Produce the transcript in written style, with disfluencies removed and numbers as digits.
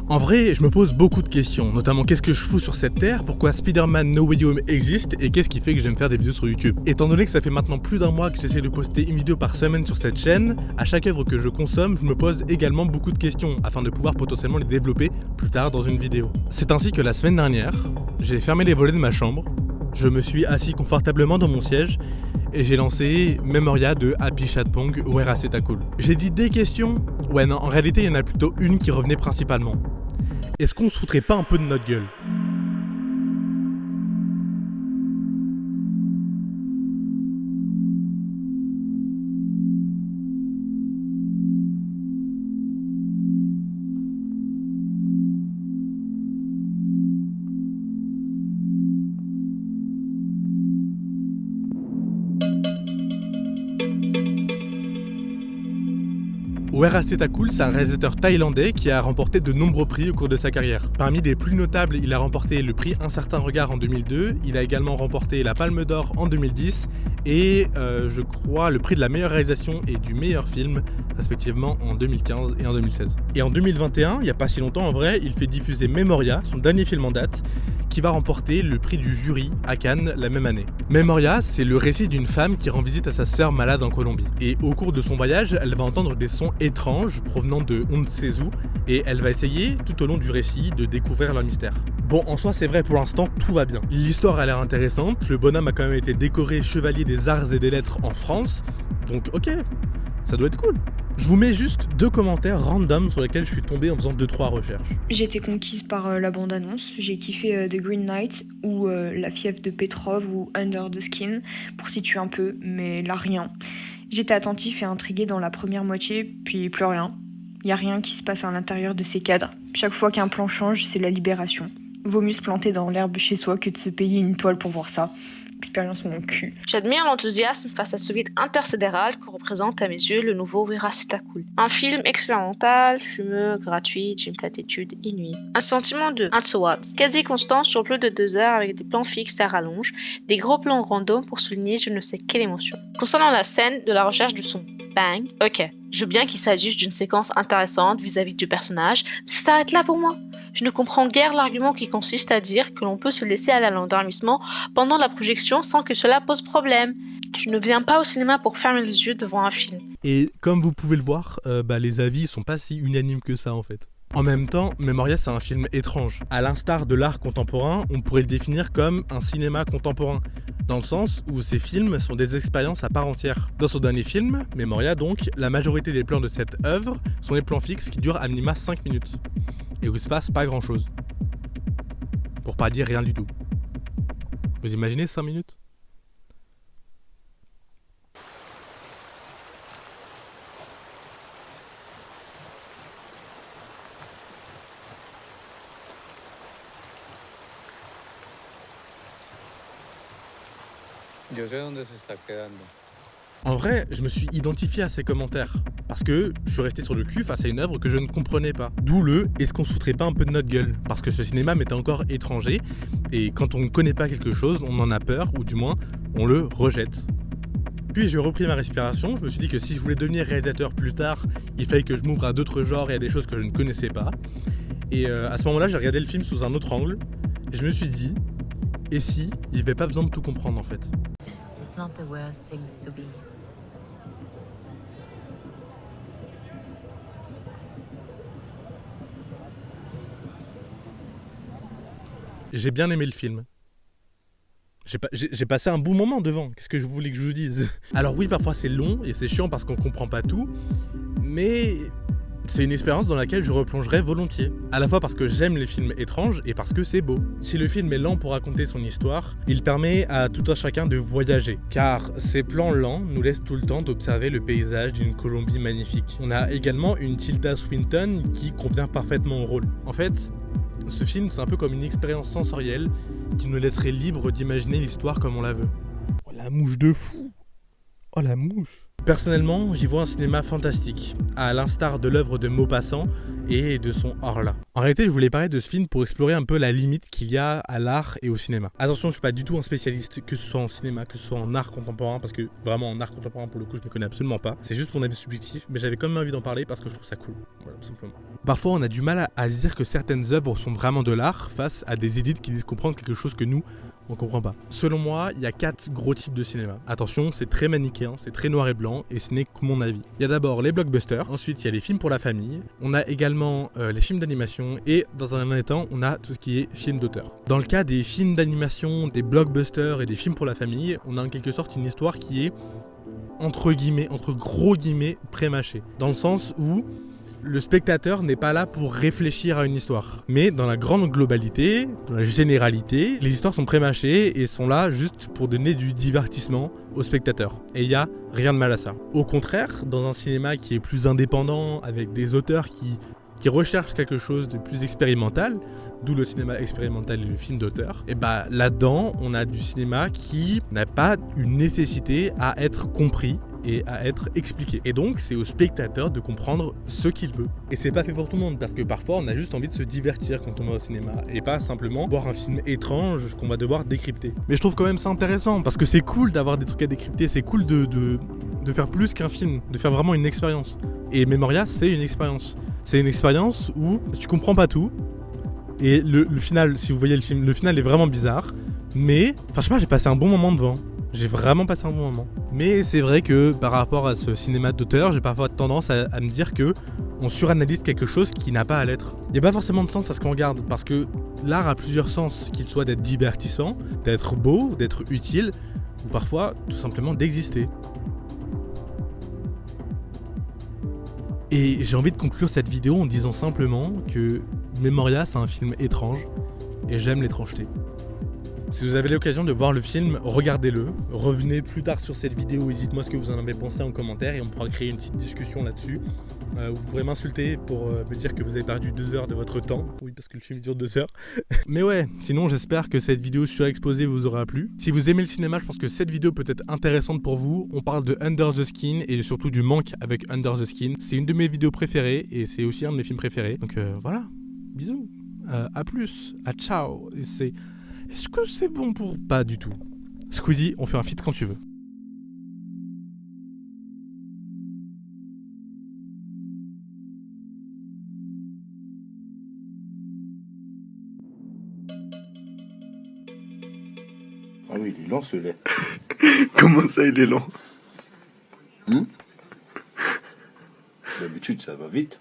En vrai, je me pose beaucoup de questions, notamment qu'est-ce que je fous sur cette terre, pourquoi Spider-Man No Way Home existe et qu'est-ce qui fait que j'aime faire des vidéos sur YouTube. Étant donné que ça fait maintenant plus d'un mois que j'essaie de poster une vidéo par semaine sur cette chaîne, à chaque œuvre que je consomme, je me pose également beaucoup de questions afin de pouvoir potentiellement les développer plus tard dans une vidéo. C'est ainsi que la semaine dernière, j'ai fermé les volets de ma chambre, je me suis assis confortablement dans mon siège et j'ai lancé Memoria de Happy Chatpong Wera C'est Cool. J'ai dit des questions? Ouais non, en réalité il y en a plutôt une qui revenait principalement. Est-ce qu'on se foutrait pas un peu de notre gueule? Wera C'est Cool, c'est un réalisateur thaïlandais qui a remporté de nombreux prix au cours de sa carrière. Parmi les plus notables, il a remporté le prix Un Certain Regard en 2002, il a également remporté la Palme d'Or en 2010 et je crois le prix de la meilleure réalisation et du meilleur film, respectivement en 2015 et en 2016. Et en 2021, il n'y a pas si longtemps en vrai, il fait diffuser Memoria, son dernier film en date, qui va remporter le prix du jury à Cannes la même année. Memoria, c'est le récit d'une femme qui rend visite à sa sœur malade en Colombie. Et au cours de son voyage, elle va entendre des sons étranges provenant de on ne sait où, et elle va essayer, tout au long du récit, de découvrir leur mystère. Bon, en soi, c'est vrai, pour l'instant, tout va bien. L'histoire a l'air intéressante, le bonhomme a quand même été décoré chevalier des arts et des lettres en France, donc ok, ça doit être cool. Je vous mets juste 2 commentaires random sur lesquels je suis tombé en faisant 2-3 recherches. J'ai été conquise par la bande-annonce. J'ai kiffé The Green Knight ou La fièvre de Petrov ou Under the Skin pour situer un peu, mais là rien. J'étais attentif et intrigué dans la première moitié, puis plus rien. Y a rien qui se passe à l'intérieur de ces cadres. Chaque fois qu'un plan change, c'est la libération. Vaut mieux se planter dans l'herbe chez soi que de se payer une toile pour voir ça. Expérience mon cul. J'admire l'enthousiasme face à ce vide intersidéral que représente à mes yeux le nouveau Wera C'est Cool. Un film expérimental, fumeux, gratuit, d'une platitude inouïe. Un sentiment de so what, quasi constant sur plus de 2 heures avec des plans fixes à rallonge, des gros plans random pour souligner je ne sais quelle émotion. Concernant la scène de la recherche de son bang, ok, je veux bien qu'il s'agisse d'une séquence intéressante vis-à-vis du personnage, mais ça s'arrête là pour moi. Je ne comprends guère l'argument qui consiste à dire que l'on peut se laisser aller à l'endormissement pendant la projection sans que cela pose problème. Je ne viens pas au cinéma pour fermer les yeux devant un film. Et comme vous pouvez le voir, les avis sont pas si unanimes que ça en fait. En même temps, Memoria c'est un film étrange. À l'instar de l'art contemporain, on pourrait le définir comme un cinéma contemporain, dans le sens où ces films sont des expériences à part entière. Dans son dernier film, Memoria donc, la majorité des plans de cette œuvre sont des plans fixes qui durent à minima 5 minutes, et où il se passe pas grand chose. Pour pas dire rien du tout. Vous imaginez 5 minutes ? Yo sé dónde se está quedando. En vrai, je me suis identifié à ces commentaires, parce que je suis resté sur le cul face à une œuvre que je ne comprenais pas. D'où le « est-ce qu'on se foutrait pas un peu de notre gueule ?» Parce que ce cinéma m'était encore étranger, et quand on ne connaît pas quelque chose, on en a peur, ou du moins, on le rejette. Puis j'ai repris ma respiration, je me suis dit que si je voulais devenir réalisateur plus tard, il fallait que je m'ouvre à d'autres genres et à des choses que je ne connaissais pas. Et à ce moment-là, j'ai regardé le film sous un autre angle, et je me suis dit, et si il n'y avait pas besoin de tout comprendre en fait. It's not the worst thing to be. J'ai bien aimé le film. J'ai passé un bon moment devant, qu'est-ce que je voulais que je vous dise? Alors oui, parfois c'est long et c'est chiant parce qu'on comprend pas tout, mais c'est une expérience dans laquelle je replongerai volontiers. À la fois parce que j'aime les films étranges et parce que c'est beau. Si le film est lent pour raconter son histoire, il permet à tout un chacun de voyager. Car ces plans lents nous laissent tout le temps d'observer le paysage d'une Colombie magnifique. On a également une Tilda Swinton qui convient parfaitement au rôle. En fait, ce film c'est un peu comme une expérience sensorielle qui nous laisserait libre d'imaginer l'histoire comme on la veut. Oh la mouche de fou! Oh la mouche! Personnellement, j'y vois un cinéma fantastique, à l'instar de l'œuvre de Maupassant et de son Horla. En réalité, je voulais parler de ce film pour explorer un peu la limite qu'il y a à l'art et au cinéma. Attention, je suis pas du tout un spécialiste, que ce soit en cinéma, que ce soit en art contemporain, parce que vraiment en art contemporain, pour le coup, je ne connais absolument pas. C'est juste mon avis subjectif, mais j'avais quand même envie d'en parler parce que je trouve ça cool. Voilà, tout simplement. Parfois, on a du mal à se dire que certaines œuvres sont vraiment de l'art face à des élites qui disent comprendre quelque chose que nous, on comprend pas. Selon moi, il y a 4 gros types de cinéma. Attention, c'est très manichéen, c'est très noir et blanc, et ce n'est que mon avis. Il y a d'abord les blockbusters, ensuite il y a les films pour la famille, on a également les films d'animation, et dans un dernier temps, on a tout ce qui est film d'auteur. Dans le cas des films d'animation, des blockbusters et des films pour la famille, on a en quelque sorte une histoire qui est entre guillemets, entre gros guillemets, pré-mâchée. Dans le sens où le spectateur n'est pas là pour réfléchir à une histoire. Mais dans la grande globalité, dans la généralité, les histoires sont pré-mâchées et sont là juste pour donner du divertissement au spectateur. Et il n'y a rien de mal à ça. Au contraire, dans un cinéma qui est plus indépendant, avec des auteurs qui recherchent quelque chose de plus expérimental, d'où le cinéma expérimental et le film d'auteur, et bah là-dedans, on a du cinéma qui n'a pas une nécessité à être compris et à être expliqué. Et donc, c'est au spectateur de comprendre ce qu'il veut. Et c'est pas fait pour tout le monde, parce que parfois, on a juste envie de se divertir quand on va au cinéma, et pas simplement voir un film étrange qu'on va devoir décrypter. Mais je trouve quand même ça intéressant, parce que c'est cool d'avoir des trucs à décrypter, c'est cool de faire plus qu'un film, de faire vraiment une expérience. Et Memoria, c'est une expérience. C'est une expérience où tu comprends pas tout, et le final, si vous voyez le film, le final est vraiment bizarre, mais, enfin je sais pas, j'ai passé un bon moment devant. J'ai vraiment passé un bon moment. Mais c'est vrai que par rapport à ce cinéma d'auteur, j'ai parfois tendance à me dire que on suranalyse quelque chose qui n'a pas à l'être. Il n'y a pas forcément de sens à ce qu'on regarde, parce que l'art a plusieurs sens, qu'il soit d'être divertissant, d'être beau, d'être utile, ou parfois tout simplement d'exister. Et j'ai envie de conclure cette vidéo en disant simplement que Memoria, c'est un film étrange, et j'aime l'étrangeté. Si vous avez l'occasion de voir le film, regardez-le. Revenez plus tard sur cette vidéo et dites-moi ce que vous en avez pensé en commentaire et on pourra créer une petite discussion là-dessus. Vous pourrez m'insulter pour me dire que vous avez perdu 2 heures de votre temps. Oui, parce que le film dure 2 heures. Mais ouais, sinon j'espère que cette vidéo surexposée vous aura plu. Si vous aimez le cinéma, je pense que cette vidéo peut être intéressante pour vous. On parle de Under the Skin et surtout du manque avec Under the Skin. C'est une de mes vidéos préférées et c'est aussi un de mes films préférés. Donc voilà, bisous, à plus, à ciao. Et c'est... Est-ce que c'est bon pour... Pas du tout. Squeezie, on fait un feat quand tu veux. Ah oui, il est lent ce lait. Comment ça, il est lent? D'habitude, ça va vite.